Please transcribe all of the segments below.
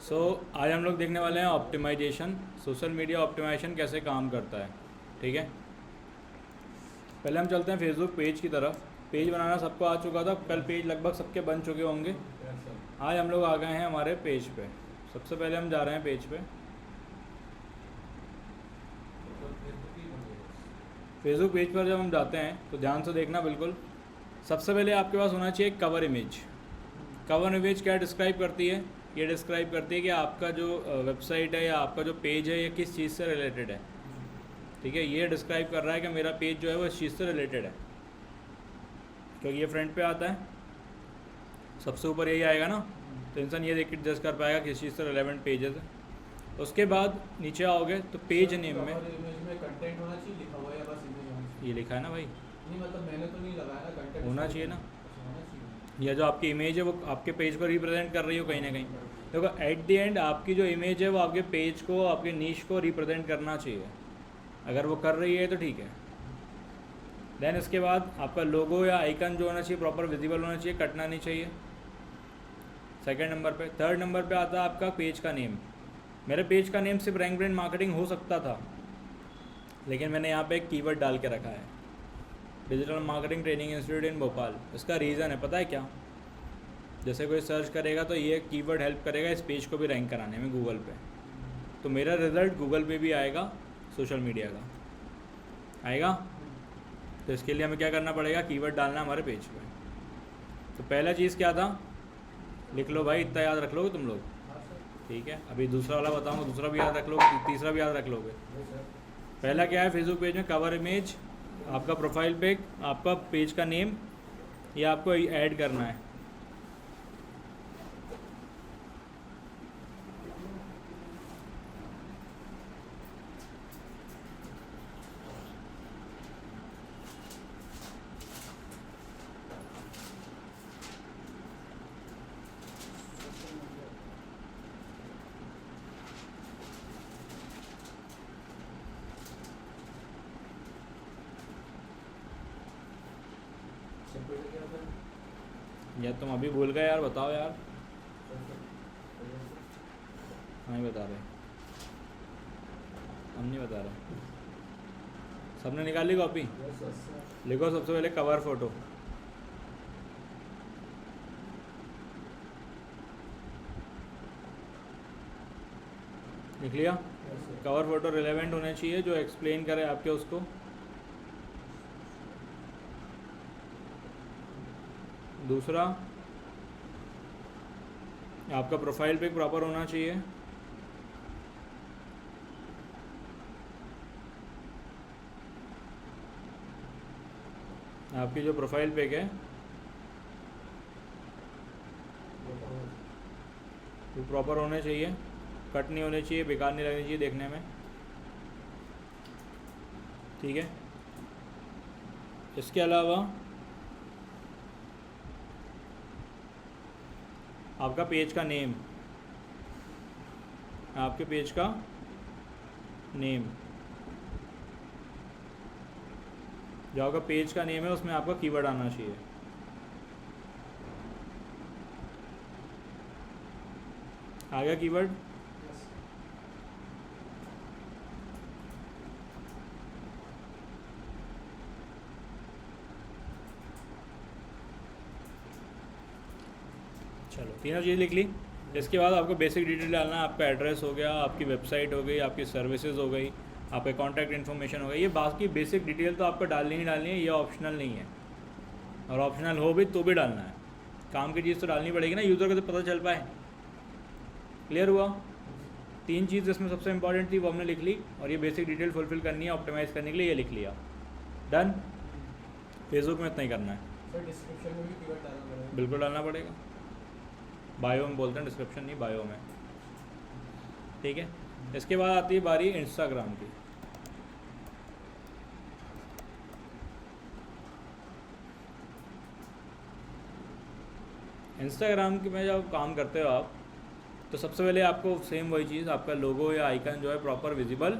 आज हम लोग देखने वाले हैं ऑप्टिमाइजेशन, सोशल मीडिया ऑप्टिमाइजेशन कैसे काम करता है। ठीक है, पहले हम चलते हैं फेसबुक पेज की तरफ। पेज बनाना सबको आ चुका था, कल पेज लगभग सबके बन चुके होंगे। आज हम लोग आ गए हैं हमारे पेज पे। सबसे पहले हम जा रहे हैं पेज पे। फेसबुक पेज पर जब हम जाते हैं तो ध्यान से देखना बिल्कुल। सबसे पहले आपके पास होना चाहिए कवर इमेज। कवर इमेज क्या डिस्क्राइब करती है? ये डिस्क्राइब करती है कि आपका जो वेबसाइट है या आपका जो पेज है ये किस चीज़ से रिलेटेड है। ठीक है, ये डिस्क्राइब कर रहा है कि मेरा पेज जो है वो इस चीज़ से रिलेटेड है, क्योंकि ये फ्रंट पे आता है, सबसे ऊपर यही आएगा ना, तो इंसान ये देख के जज कर पाएगा किस चीज़ से रिलेवेंट पेजेस है। उसके बाद नीचे आओगे तो पेज नेम में कंटेंट होना चाहिए लिखा हुआ है या बस इमेज होनी चाहिए? ये लिखा है ना भाई, नहीं मतलब मैंने तो नहीं लगाया ना, कंटेंट होना चाहिए ना। होना चाहिए। या जो आपकी इमेज है वो आपके पेज को रिप्रेजेंट कर रही हो कहीं ना कहीं। देखो एट द एंड आपकी जो इमेज है वो आपके पेज को, आपके नीश को रिप्रेजेंट करना चाहिए। अगर वो कर रही है तो ठीक है। देन इसके बाद आपका लोगो या आइकन जो होना चाहिए प्रॉपर विजिबल होना चाहिए, कटना नहीं चाहिए। सेकंड नंबर पे। थर्ड नंबर पे आता है आपका पेज का नेम। मेरे पेज का नेम सिर्फ रैंक ब्रांड मार्केटिंग हो सकता था, लेकिन मैंने यहाँ पे एक कीवर्ड डाल के रखा है, डिजिटल मार्केटिंग ट्रेनिंग इंस्टीट्यूट इन भोपाल। इसका रीज़न है पता है क्या? जैसे कोई सर्च करेगा तो ये कीवर्ड हेल्प करेगा इस पेज को भी रैंक कराने में गूगल पे। तो मेरा रिज़ल्ट गूगल पे भी आएगा, सोशल मीडिया का आएगा। तो इसके लिए हमें क्या करना पड़ेगा? कीवर्ड डालना हमारे पेज पे। तो पहला चीज़ क्या था? लिख लो भाई, इतना याद रख लोगे तुम लोग? ठीक है, अभी दूसरा वाला बताऊँगा, दूसरा भी याद रख लोगे, तीसरा भी याद रख लोगे। पहला क्या है? फेसबुक पेज में कवर इमेज, आपका प्रोफाइल पिक, आपका पेज का नेम, ये आपको ऐड करना है। या तुम अभी भूल गए यार, बताओ यार। नहीं बता रहे, हम नहीं बता रहे। सबने निकाल ली कॉपी? लिखो सबसे पहले कवर फोटो। लिख लिया? कवर फोटो रिलेवेंट होने चाहिए, जो एक्सप्लेन करे आपके उसको। दूसरा, आपका प्रोफाइल पिक प्रॉपर होना चाहिए। आपकी जो प्रोफाइल पिक है वो प्रॉपर होने चाहिए, कट नहीं होने चाहिए, बेकार नहीं लगनी चाहिए देखने में। ठीक है, इसके अलावा आपका पेज का नेम, आपके पेज का नेम, जो आपका पेज का नेम है उसमें आपका कीवर्ड आना चाहिए। आ गया कीवर्ड? चलो, तीनों चीज़ लिख ली। इसके बाद आपको बेसिक डिटेल डालना है। आपका एड्रेस हो गया, आपकी वेबसाइट हो गई, आपकी सर्विसेज हो गई, आपका कॉन्टैक्ट इन्फॉर्मेशन हो गई। ये बाकी बेसिक डिटेल तो आपको डालनी ही डालनी है, ये ऑप्शनल नहीं है। और ऑप्शनल हो भी तो भी डालना है, काम की चीज़ तो डालनी पड़ेगी ना, यूज़र को तो पता चल पाए। क्लियर हुआ? तीन चीज़ इसमें सबसे इंपॉर्टेंट थी वो हमने लिख ली, और ये बेसिक डिटेल फुलफिल करनी है ऑप्टिमाइज़ करने के लिए, ये लिख लिया। डन। फेसबुक में इतना ही करना है। सर डिस्क्रिप्शन में भी कीवर्ड डालना पड़ेगा? बिल्कुल डालना पड़ेगा। बायो में बोलते हैं, डिस्क्रिप्शन नहीं, बायो में। ठीक है, इसके बाद आती है बारी इंस्टाग्राम की। इंस्टाग्राम की में जब काम करते हो आप, तो सबसे पहले आपको सेम वही चीज़, आपका लोगो या आइकन जो है प्रॉपर विजिबल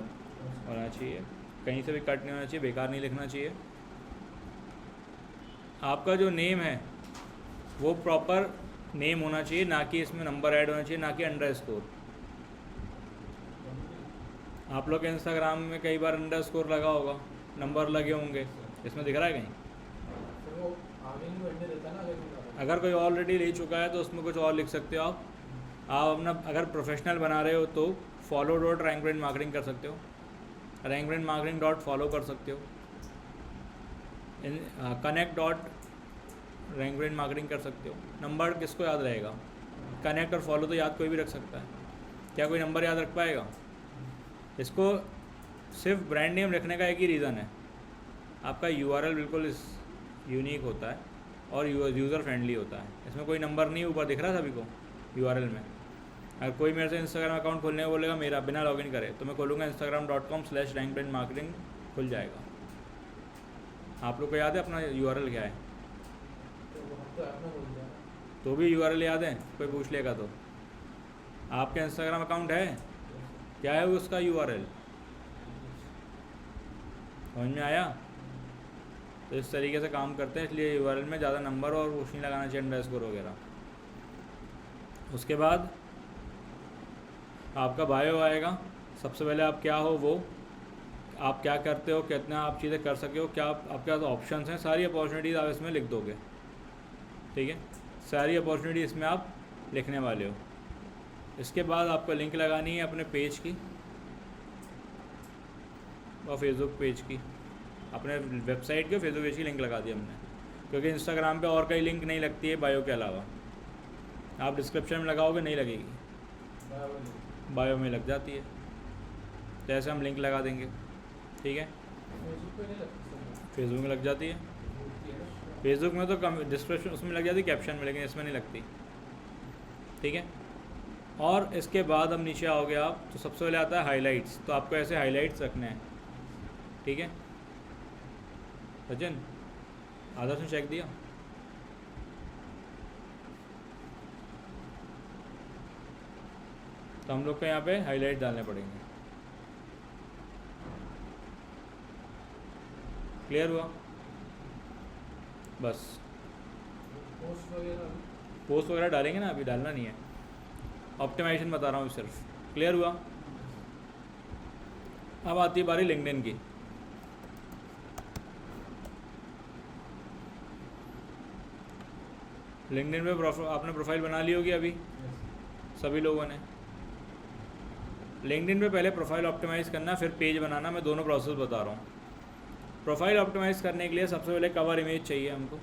होना चाहिए, कहीं से भी कट नहीं होना चाहिए, बेकार नहीं लिखना चाहिए। आपका जो नेम है वो प्रॉपर नेम होना चाहिए, ना कि इसमें नंबर ऐड होना चाहिए, ना कि अंडरस्कोर। आप लोग के इंस्टाग्राम में कई बार अंडरस्कोर लगा होगा, नंबर लगे होंगे, इसमें दिख रहा है कहीं? फिर वो आगे नहीं बढ़ने देता ना, अगर कोई ऑलरेडी ले चुका है तो उसमें कुछ और लिख सकते हो आप अपना अगर प्रोफेशनल बना रहे हो तो follow dot rank brand marketing कर सकते हो, rank brand marketing dot follow कर सकते हो, connect dot rank brand marketing कर सकते हो। नंबर किसको याद रहेगा? कनेक्ट और फॉलो तो याद कोई भी रख सकता है, क्या कोई नंबर याद रख पाएगा? इसको सिर्फ ब्रांड नेम रखने का एक ही रीज़न है, आपका यूआरएल बिल्कुल यूनिक होता है और यूज़र फ्रेंडली होता है। इसमें कोई नंबर नहीं ऊपर दिख रहा सभी को यूआरएल में। अगर कोई मेरे से इंस्टाग्राम अकाउंट खोलने को बोलेगा मेरा बिना लॉगिन करे, तो मैं खोलूँगा instagram.com/rankbrandmarketing, खुल जाएगा। आप लोग को याद है अपना यूआरएल क्या है? तो वो हम तो ऐप में बोल दिया। तो भी यूआरएल याद है? कोई पूछ लेगा तो। आपका इंस्टाग्राम अकाउंट है, क्या है उसका यूआरएल? समझ में आया? तो इस तरीके से काम करते हैं, इसलिए यूआरएल में ज़्यादा नंबर और कुछ नहीं लगाना चाहिए, अंडरस्कोर वगैरह। उसके बाद आपका बायो आएगा। सबसे पहले आप क्या हो, वो आप क्या करते हो, कितना आप चीज़ें कर सके हो, क्या आपके पास ऑप्शंस हैं, सारी अपॉर्चुनिटीज़ आप इसमें लिख दोगे। ठीक है, सारी अपॉर्चुनिटी इसमें आप लिखने वाले हो। इसके बाद आपको लिंक लगानी है अपने पेज की और फेसबुक पेज की, अपने वेबसाइट के फेसबुक पेज की लिंक लगा दी हमने, क्योंकि इंस्टाग्राम पे और कई लिंक नहीं लगती है बायो के अलावा। आप डिस्क्रिप्शन में लगाओगे नहीं लगेगी, बायो में लग जाती है। तो ऐसे हम लिंक लगा देंगे। ठीक है, फेसबुक पे नहीं लगती, फेसबुक में लग जाती है, फेसबुक में तो कम डिस्क्रिप्शन उसमें लग जाती है कैप्शन में, लेकिन इसमें नहीं लगती। ठीक है, और इसके बाद हम नीचे आओगे आप तो सबसे पहले आता है हाइलाइट्स। तो आपको ऐसे हाइलाइट्स रखने हैं। ठीक है सचिन, आदर्श ने चेक दिया? तो हम लोग को यहाँ पे हाईलाइट डालने पड़ेंगे। क्लियर हुआ? बस पोस्ट वगैरह डालेंगे ना, अभी डालना नहीं है, ऑप्टिमाइजेशन बता रहा हूँ सिर्फ। क्लियर हुआ? अब आती है बारी लिंक्डइन की। लिंक्डइन पे आपने प्रोफाइल बना ली होगी अभी सभी लोगों ने। लिंक्डइन पे पहले प्रोफाइल ऑप्टिमाइज़ करना, फिर पेज बनाना। मैं दोनों प्रोसेस बता रहा हूँ। प्रोफाइल ऑप्टिमाइज़ करने के लिए सबसे पहले कवर इमेज चाहिए हमको।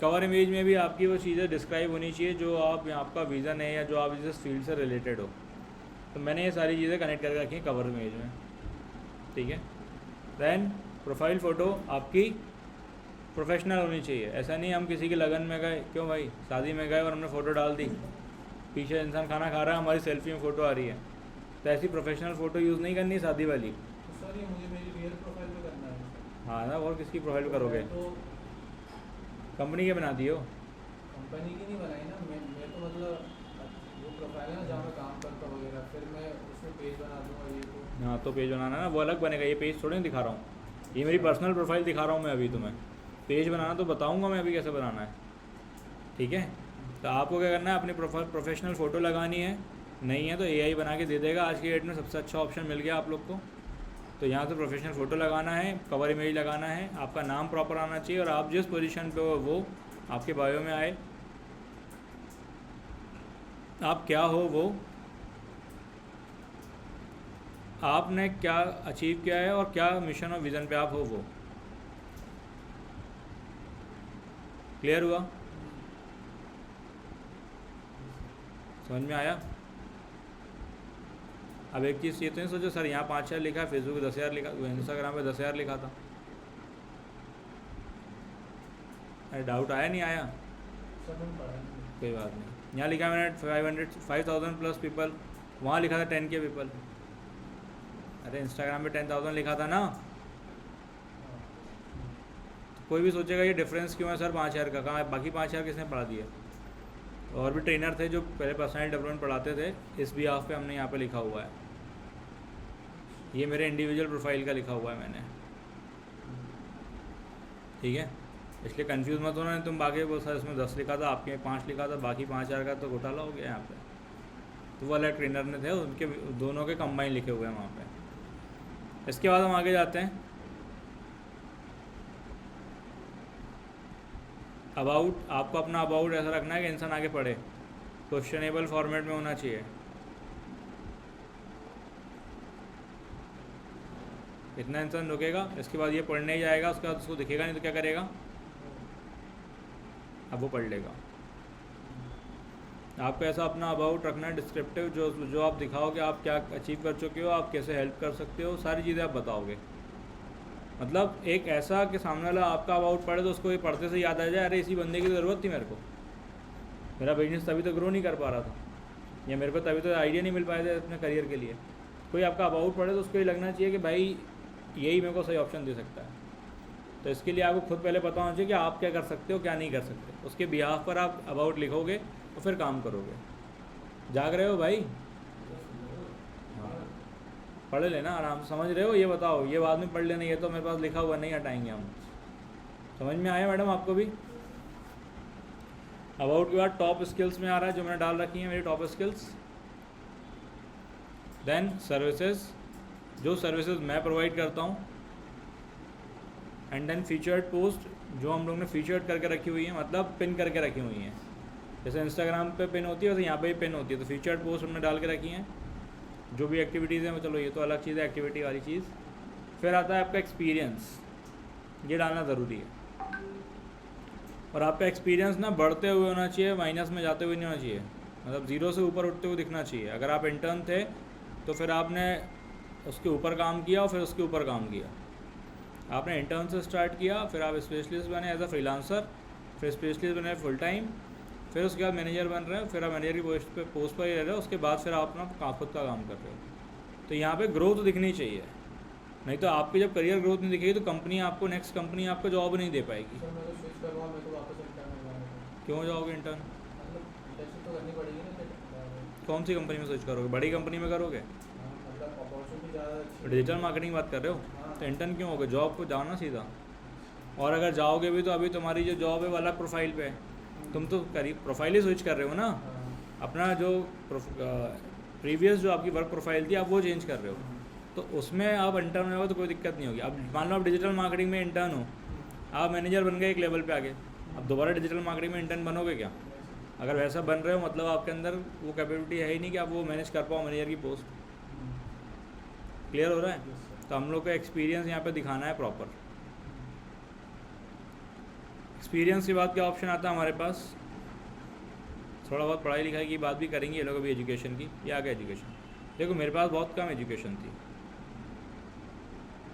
कवर इमेज में भी आपकी वो चीज़ें डिस्क्राइब होनी चाहिए जो आपका विज़न है या जो आप जिस फील्ड से रिलेटेड हो। तो मैंने ये सारी चीज़ें कनेक्ट करके रखी हैं कवर इमेज में। ठीक है, दैन प्रोफाइल फ़ोटो आपकी प्रोफेशनल होनी चाहिए। ऐसा नहीं हम किसी की लगन में गए, क्यों भाई शादी में गए और हमने फ़ोटो डाल दी, पीछे इंसान खाना खा रहा है, हमारी सेल्फी में फ़ोटो आ रही है। तो ऐसी प्रोफेशनल फ़ोटो यूज़ नहीं करनी शादी वाली। तो सर ये मुझे मेरी रियल प्रोफाइल पे करना है। हाँ ना, और किसकी प्रोफाइल पे करोगे? तो कंपनी के बना दियो। कंपनी की नहीं बनाई ना, मैं तो मतलब वो प्रोफाइल है ना जहाँ मैं काम करता हूँ वगैरह, फिर मैं उसमें पेज बना दूँगा ये तो। हाँ तो पेज बनाना ना, वो अलग बनेगा। ये पेज थोड़ी नहीं दिखा रहा हूँ, ये मेरी पर्सनल प्रोफाइल दिखा रहा हूँ मैं अभी तुम्हें। पेज बनाना तो बताऊँगा मैं अभी कैसे बनाना है। ठीक है, तो आपको क्या करना है, अपनी प्रोफेशनल फ़ोटो लगानी है। नहीं है तो एआई बना के दे देगा। आज की डेट में सबसे अच्छा ऑप्शन मिल गया आप लोग को। तो यहाँ से प्रोफेशनल फ़ोटो लगाना है, कवर इमेज लगाना है, आपका नाम प्रॉपर आना चाहिए और आप जिस पोजीशन पे हो वो आपके बायो में आए। आप क्या हो, वो आपने क्या अचीव किया है और क्या मिशन और विज़न पे आप हो वो। क्लियर हुआ? समझ में आया? अब एक चीज़ ये तो नहीं सोचो सर यहाँ 5,000 लिखा है, फेसबुक पे 10,000 लिखा, इंस्टाग्राम पे 10,000 लिखा था। अरे डाउट आया नहीं आया? सब हम पढ़ा नहीं। कोई बात नहीं। यहाँ लिखा मैंने 5,000 प्लस पीपल, वहाँ लिखा था 10K पीपल। अरे इंस्टाग्राम पे 10,000 लिखा था ना। तो कोई भी सोचेगा ये डिफरेंस क्यों है सर 5,000 का, कहाँ बाकी 5,000 किसने पढ़ा दिया? और भी ट्रेनर थे जो पहले पर्सनल डेवलपमेंट पढ़ाते थे, इस भी पे हमने यहाँ पे लिखा हुआ है। ये मेरे इंडिविजुअल प्रोफाइल का लिखा हुआ है मैंने। ठीक है, इसलिए कंफ्यूज मत होना, तुम बाकी वो सर इसमें 10 लिखा था, आपके 5 लिखा था, बाकी 5,000 का तो घोटाला हो गया यहाँ पे। तो वो अलग ट्रेनर ने थे, उनके दोनों के कंबाइन लिखे हुए हैं वहाँ पे। इसके बाद हम आगे जाते हैं। अबाउट, आपको अपना अबाउट ऐसा रखना है कि इंसान आगे पढ़े, क्वेश्चनेबल फॉर्मेट में होना चाहिए। इतना इंसान रुकेगा, इसके बाद ये पढ़ने ही जाएगा, उसके बाद उसको दिखेगा नहीं तो क्या करेगा, अब वो पढ़ लेगा। आपको ऐसा अपना अबाउट रखना है डिस्क्रिप्टिव, जो आप दिखाओ कि आप क्या अचीव कर चुके हो, आप कैसे हेल्प कर सकते हो, सारी चीज़ें आप बताओगे। मतलब एक ऐसा कि सामने वाला आपका अबाउट पढ़े तो उसको ये पढ़ते से याद आ जाए, अरे इसी बंदे की ज़रूरत थी मेरे को, मेरा बिजनेस तभी तो ग्रो नहीं कर पा रहा था, या मेरे को तभी तो आइडिया नहीं मिल पाया था अपने करियर के लिए। कोई आपका अबाउट पढ़े तो उसको ये लगना चाहिए कि भाई यही मेरे को सही ऑप्शन दे सकता है। तो इसके लिए आपको खुद पहले पता होना चाहिए कि आप क्या कर सकते हो, क्या नहीं कर सकते। उसके बिहाफ पर आप अबाउट लिखोगे तो फिर काम करोगे। जाग रहे हो भाई? हाँ, पढ़ लेना आराम से, समझ रहे हो? ये बताओ, ये बाद में पढ़ लेना, ये तो मेरे पास लिखा हुआ नहीं हटाएंगे हम। समझ में आया मैडम आपको भी? अबाउट के बाद टॉप स्किल्स में आ रहा है जो मैंने डाल रखी है मेरी टॉप स्किल्स। देन सर्विसेज, जो सर्विसेज मैं प्रोवाइड करता हूँ। एंड देन फीचर्ड पोस्ट, जो हम लोग ने फीचर्ड करके रखी हुई है, मतलब पिन करके रखी हुई हैं। जैसे इंस्टाग्राम पे पिन होती है वैसे यहाँ पे भी पिन होती है, तो फीचर्ड पोस्ट हमने डाल के रखी हैं। जो भी एक्टिविटीज़ हैं, चलो ये तो अलग चीज़ है, एक्टिविटी वाली चीज़। फिर आता है आपका एक्सपीरियंस, ये डालना ज़रूरी है। और आपका एक्सपीरियंस ना बढ़ते हुए होना चाहिए, माइनस में जाते हुए नहीं होना चाहिए। मतलब 0 से ऊपर उठते हुए दिखना चाहिए। अगर आप इंटर्न थे तो फिर आपने उसके ऊपर काम किया और फिर उसके ऊपर काम किया। आपने इंटर्न से स्टार्ट किया, फिर आप स्पेशलिस्ट बने एज अ फ्रीलांसर, फिर स्पेशलिस्ट बने फुल टाइम, फिर उसके बाद मैनेजर बन रहे हो, फिर आप मैनेजर की पोस्ट पर ही रह रहे हो, उसके बाद फिर आप अपना खुद का काम कर रहे हो। तो यहाँ पे ग्रोथ दिखनी चाहिए, नहीं तो आपकी जब करियर ग्रोथ नहीं दिखेगी तो कंपनी आपको, नेक्स्ट कंपनी आपको जॉब नहीं दे पाएगी। सर मैं तो स्विच करूँगा, मेरे को वापस इंटर्न में जाना है। क्यों जाओगे इंटर्न? मतलब इंटर्नशिप तो करनी पड़ेगी ना फिर। कौन सी कंपनी में स्विच करोगे? बड़ी कंपनी में करोगे? हाँ, मतलब अपॉर्चुनिटी ज़्यादा अच्छी। डिजिटल मार्केटिंग बात कर रहे हो? तो इंटर्न क्यों होगे? जॉब को जाओ ना सीधा। और अगर जाओगे भी तो अभी तुम्हारी जो जॉब है वो अलग प्रोफाइल पे है, तुम तो प्रोफाइल ही स्विच कर रहे हो ना। अपना जो प्रीवियस जो आपकी वर्क प्रोफाइल थी आप वो चेंज कर रहे हो, तो उसमें आप इंटर्न में हो तो कोई दिक्कत नहीं होगी। अब मान लो आप डिजिटल मार्केटिंग में इंटर्न हो, आप मैनेजर बन गए एक लेवल पे आगे, अब दोबारा डिजिटल मार्केटिंग में इंटर्न बनोगे क्या? अगर वैसा बन रहे हो मतलब आपके अंदर वो कैपेबिलिटी है ही नहीं कि आप वो मैनेज कर पाओ मैनेजर की पोस्ट। क्लियर हो रहा है? तो हम लोग का एक्सपीरियंस यहाँ पे दिखाना है प्रॉपर। एक्सपीरियंस के बाद क्या ऑप्शन आता है हमारे पास? थोड़ा बहुत पढ़ाई लिखाई की बात भी करेंगे ये लोग अभी, एजुकेशन की। ये आ गया एजुकेशन। देखो मेरे पास बहुत कम एजुकेशन थी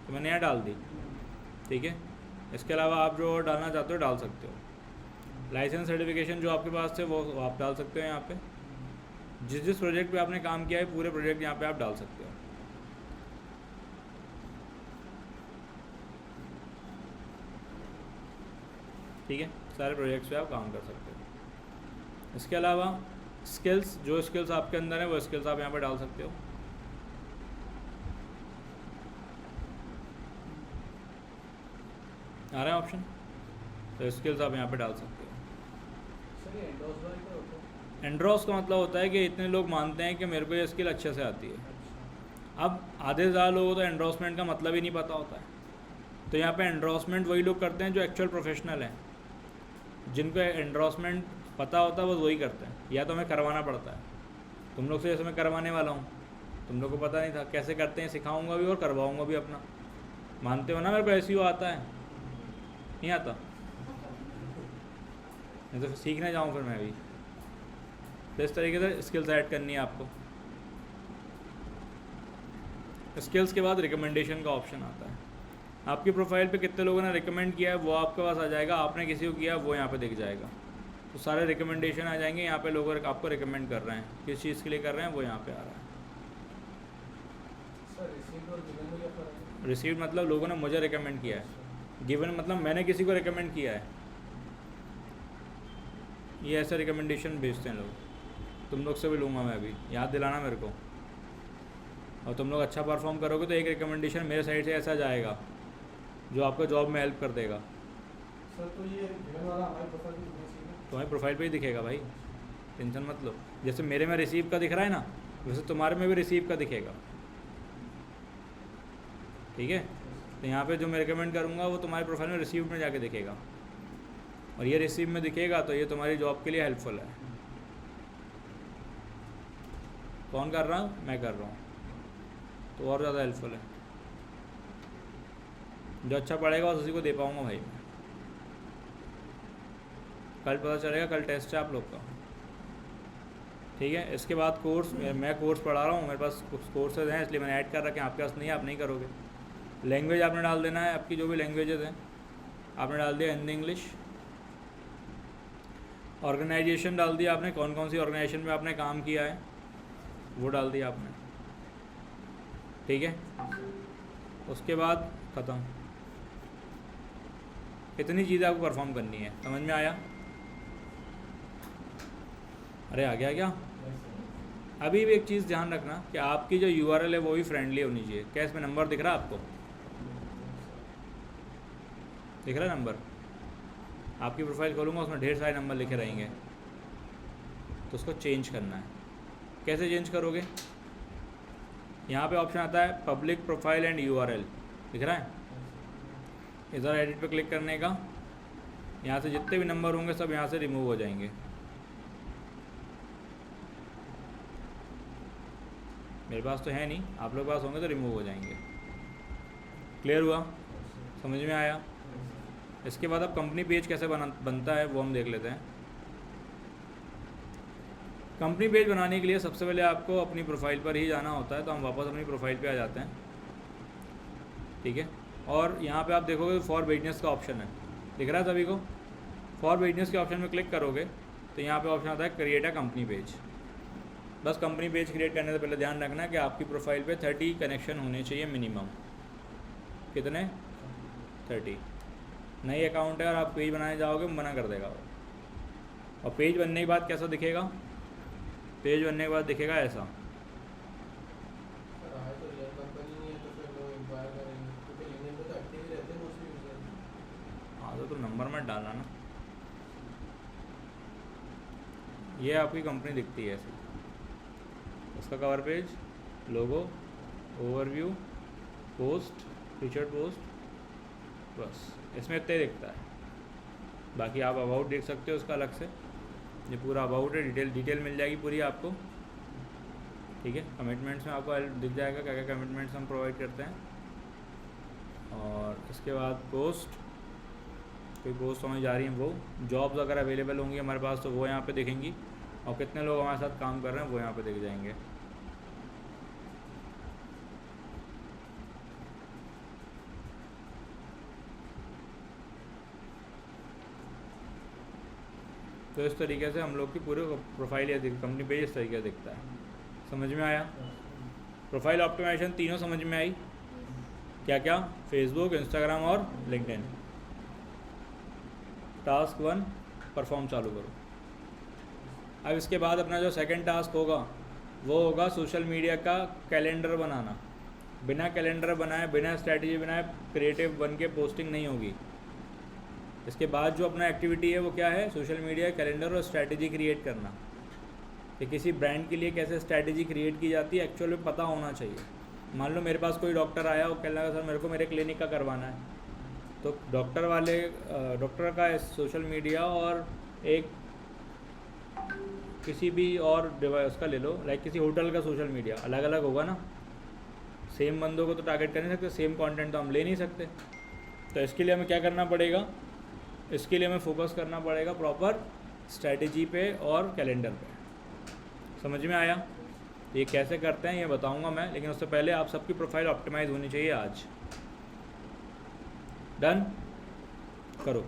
तो मैंने यहाँ डाल दी, ठीक है। इसके अलावा आप जो डालना चाहते हो डाल सकते हो। लाइसेंस सर्टिफिकेशन जो आपके पास थे वो आप डाल सकते हो यहाँ पे। जिस प्रोजेक्ट पे आपने काम किया है पूरे प्रोजेक्ट यहाँ पे आप डाल सकते हो। ठीक है, सारे प्रोजेक्ट्स पे आप काम कर सकते हो। इसके अलावा स्किल्स, जो स्किल्स आपके अंदर है वो स्किल्स आप यहाँ पे डाल सकते हो। आ रहा है ऑप्शन, तो स्किल्स आप यहाँ पे डाल सकते हो। सर ये एंडोर्स बाय क्या होता है? एंड्रॉस का मतलब होता है कि इतने लोग मानते हैं कि मेरे को ये स्किल अच्छे से आती है। अब आधे से ज़्यादा लोगों को तो एंड्रॉसमेंट का मतलब ही नहीं पता होता है, तो यहाँ पे एंड्रॉसमेंट वही लोग करते हैं जो एक्चुअल प्रोफेशनल हैं। जिनको एंड्रॉसमेंट पता होता है वो वही करते हैं, या तो हमें करवाना पड़ता है। तुम लोग से जैसे मैं करवाने वाला हूँ, तुम लोग को पता नहीं था कैसे करते हैं, सिखाऊंगा भी और करवाऊंगा भी अपना। मानते हो ना मेरे को ऐसी वो आता है? नहीं आता? मैं तो सीखने जाऊँ फिर मैं भी। तो इस तरीके से स्किल्स ऐड करनी है आपको। स्किल्स के बाद रिकमेंडेशन का ऑप्शन आता है। आपकी प्रोफाइल पे कितने लोगों ने रिकमेंड किया है वो आपके पास आ जाएगा, आपने किसी को किया वो यहाँ पे दिख जाएगा। तो सारे रिकमेंडेशन आ जाएंगे यहाँ पे, लोग आपको रिकमेंड कर रहे हैं, किस चीज़ के लिए कर रहे हैं वो यहाँ पे आ रहा है। सर रिसीव्ड और गिवन में क्या फर्क है? रिसीव्ड मतलब लोगों ने मुझे रिकमेंड किया है, गिवन मतलब मैंने किसी को रिकमेंड किया है। ये ऐसे रिकमेंडेशन भेजते हैं लोग। तुम लोग से भी लूँगा मैं अभी, याद दिलाना मेरे को। और तुम लोग अच्छा परफॉर्म करोगे तो एक रिकमेंडेशन मेरे साइड से ऐसा जाएगा जो आपको जॉब में हेल्प कर देगा। सर तो ये गिवन वाला हमारे प्रोफाइल पे होना चाहिए ना? तुम्हारी प्रोफाइल पे ही दिखेगा भाई, टेंशन मत लो। जैसे मेरे में रिसीव का दिख रहा है ना, वैसे तुम्हारे में भी रिसीव का दिखेगा, ठीक है। तो यहाँ पे जो मैं रिकमेंड करूँगा वो तुम्हारे प्रोफाइल में रिसीव में जाके दिखेगा, और ये रिसीव में दिखेगा तो ये तुम्हारी जॉब के लिए हेल्पफुल है। कौन कर रहा हूँ? मैं कर रहा हूँ, तो और ज़्यादा हेल्पफुल है। जो अच्छा पड़ेगा उसी को दे पाऊँगा भाई मैं। कल पता चलेगा, कल टेस्ट है आप लोग का, ठीक है। इसके बाद कोर्स, मैं कोर्स पढ़ा रहा हूँ, मेरे पास कुछ कोर्सेज हैं इसलिए मैंने ऐड कर रखे हैं, आपके पास नहीं है, आप नहीं करोगे। लैंग्वेज आपने डाल देना है, आपकी जो भी लैंग्वेजेस हैं आपने डाल दिया, हिंदी इंग्लिश। ऑर्गेनाइजेशन डाल दिया आपने, कौन कौन सी ऑर्गेनाइजेशन में आपने काम किया है वो डाल दिया आपने, ठीक है। उसके बाद ख़त्म। इतनी चीज़ें आपको परफॉर्म करनी है, समझ में आया? अरे आ गया क्या? अभी भी एक चीज़ ध्यान रखना कि आपकी जो URL है वो भी फ्रेंडली होनी चाहिए। क्या इसमें नंबर दिख रहा है आपको? दिख रहा है नंबर? आपकी प्रोफाइल खोलूँगा उसमें ढेर सारे नंबर लिखे रहेंगे, तो उसको चेंज करना है। कैसे चेंज करोगे? यहाँ पे ऑप्शन आता है पब्लिक प्रोफाइल एंड URL, दिख रहा है? इधर एडिट पे क्लिक करने का, यहाँ से जितने भी नंबर होंगे सब यहाँ से रिमूव हो जाएंगे। मेरे पास तो है नहीं, आप लोग के पास होंगे तो रिमूव हो जाएंगे। क्लियर हुआ? समझ में आया? इसके बाद अब कंपनी पेज कैसे बनता है वो हम देख लेते हैं। कंपनी पेज बनाने के लिए सबसे पहले आपको अपनी प्रोफाइल पर ही जाना होता है, तो हम वापस अपनी प्रोफाइल पे आ जाते हैं, ठीक है। और यहाँ पे आप देखोगे फॉर बिजनेस का ऑप्शन है, दिख रहा है सभी को? फॉर बिजनेस के ऑप्शन में क्लिक करोगे तो यहाँ पे ऑप्शन आता है क्रिएट अ कंपनी पेज। बस कंपनी पेज क्रिएट करने से पहले ध्यान रखना कि आपकी प्रोफाइल पे 30 कनेक्शन होने चाहिए मिनिमम। कितने? 30। नई अकाउंट है और आप पेज बनाने जाओगे मना कर देगा वो। और पेज बनने के बाद कैसा दिखेगा? पेज बनने के बाद दिखेगा ऐसा। सर आए तो रियल कंपनी नहीं है तो फिर लोग इंक्वायर करेंगे, क्योंकि लिंक्डइन पे तो एक्टिव ही रहते हैं मोस्टली यूजर। हाँ तो नंबर मत डालना ना। ये आपकी कंपनी दिखती है ऐसी, उसका कवर पेज, लोगो, ओवरव्यू, पोस्ट, फीचर्ड पोस्ट, बस इसमें इतना ही दिखता है। बाकी आप अबाउट देख सकते हो उसका अलग से, ये पूरा अबाउट है, डिटेल मिल जाएगी पूरी आपको, ठीक है। कमिटमेंट्स में आपको दिख जाएगा क्या क्या कमिटमेंट्स हम प्रोवाइड करते हैं। और इसके बाद पोस्ट, कोई पोस्ट हमें जा रही हैं, वो जॉब्स अगर अवेलेबल होंगी हमारे पास तो वो यहाँ पे दिखेंगी, और कितने लोग हमारे साथ काम कर रहे हैं वो यहाँ पे दिख जाएंगे। तो इस तरीके से हम लोग की पूरी प्रोफाइल या कंपनी पेज इस तरीके से दिखता है। समझ में आया? प्रोफाइल ऑप्टिमाइजेशन तीनों समझ में आई? क्या क्या? फेसबुक, इंस्टाग्राम और लिंक्डइन। टास्क 1 परफॉर्म चालू करो। अब इसके बाद अपना जो सेकंड टास्क होगा वो होगा सोशल मीडिया का कैलेंडर बनाना। बिना कैलेंडर बनाए, बिना स्ट्रैटेजी बनाए क्रिएटिव बन के पोस्टिंग नहीं होगी। इसके बाद जो अपना एक्टिविटी है वो क्या है? सोशल मीडिया कैलेंडर और स्ट्रैटेजी क्रिएट करना। कि किसी ब्रांड के लिए कैसे स्ट्रैटेजी क्रिएट की जाती है एक्चुअल में पता होना चाहिए। मान लो मेरे पास कोई डॉक्टर आया और कह रहा है सर मेरे को मेरे क्लिनिक का करवाना है, तो डॉक्टर का सोशल मीडिया और एक किसी भी और डिवाइस का ले लो, लाइक किसी होटल का सोशल मीडिया अलग अलग होगा ना। सेम बंदों को तो टारगेट कर नहीं सकते, सेम कंटेंट तो हम ले नहीं सकते। तो इसके लिए हमें क्या करना पड़ेगा? इसके लिए हमें फोकस करना पड़ेगा प्रॉपर स्ट्रैटेजी पे और कैलेंडर पे। समझ में आया? ये कैसे करते हैं ये बताऊंगा मैं, लेकिन उससे पहले आप सबकी प्रोफाइल ऑप्टिमाइज होनी चाहिए आज। डन करो।